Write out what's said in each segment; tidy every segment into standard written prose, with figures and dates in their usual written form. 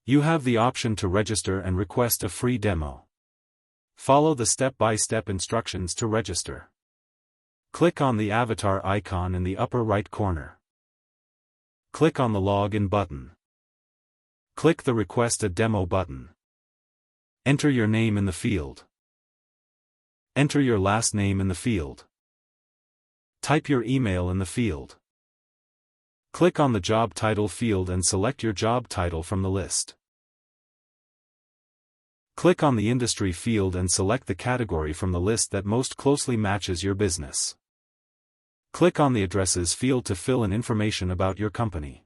You have the option to register and request a free demo. Follow the step-by-step instructions to register. Click on the avatar icon in the upper right corner. Click on the Login button. Click the Request a Demo button. Enter your name in the field. Enter your last name in the field. Type your email in the field. Click on the Job Title field and select your job title from the list. Click on the Industry field and select the category from the list that most closely matches your business. Click on the Addresses field to fill in information about your company.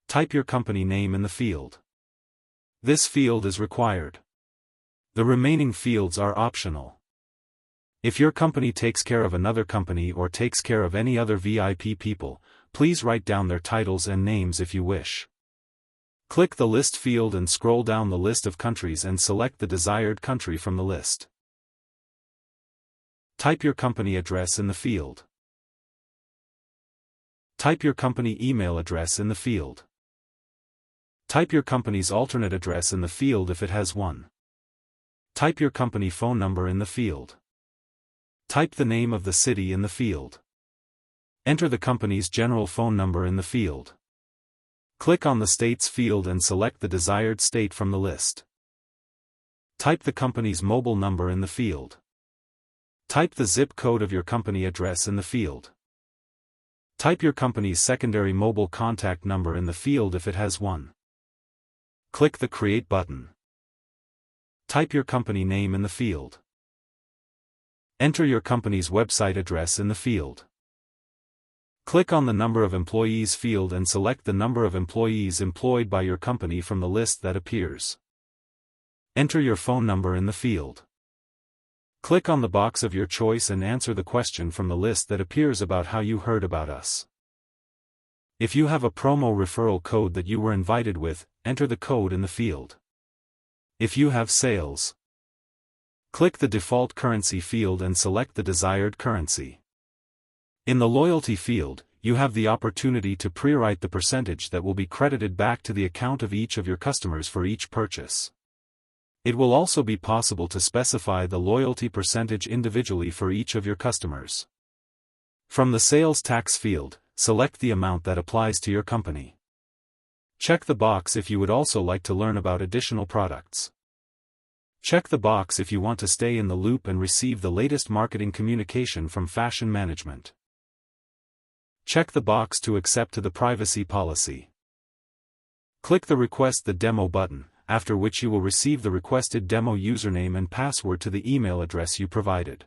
Type your company name in the field. This field is required. The remaining fields are optional. If your company takes care of another company or takes care of any other VIP people, please write down their titles and names if you wish. Click the List field and scroll down the list of countries and select the desired country from the list. Type your company address in the field. Type your company email address in the field. Type your company's alternate address in the field if it has one. Type your company phone number in the field. Type the name of the city in the field. Enter the company's general phone number in the field. Click on the States field and select the desired state from the list. Type the company's mobile number in the field. Type the zip code of your company address in the field. Type your company's secondary mobile contact number in the field if it has one. Click the Create button. Type your company name in the field. Enter your company's website address in the field. Click on the Number of Employees field and select the number of employees employed by your company from the list that appears. Enter your phone number in the field. Click on the box of your choice and answer the question from the list that appears about how you heard about us. If you have a promo referral code that you were invited with, enter the code in the field. If you have sales, click the Default Currency field and select the desired currency. In the Loyalty field, you have the opportunity to pre-write the percentage that will be credited back to the account of each of your customers for each purchase. It will also be possible to specify the loyalty percentage individually for each of your customers. From the Sales Tax field, select the amount that applies to your company. Check the box if you would also like to learn about additional products. Check the box if you want to stay in the loop and receive the latest marketing communication from Fashion Management. Check the box to accept to the privacy policy. Click the Request the Demo button, after which you will receive the requested demo username and password to the email address you provided.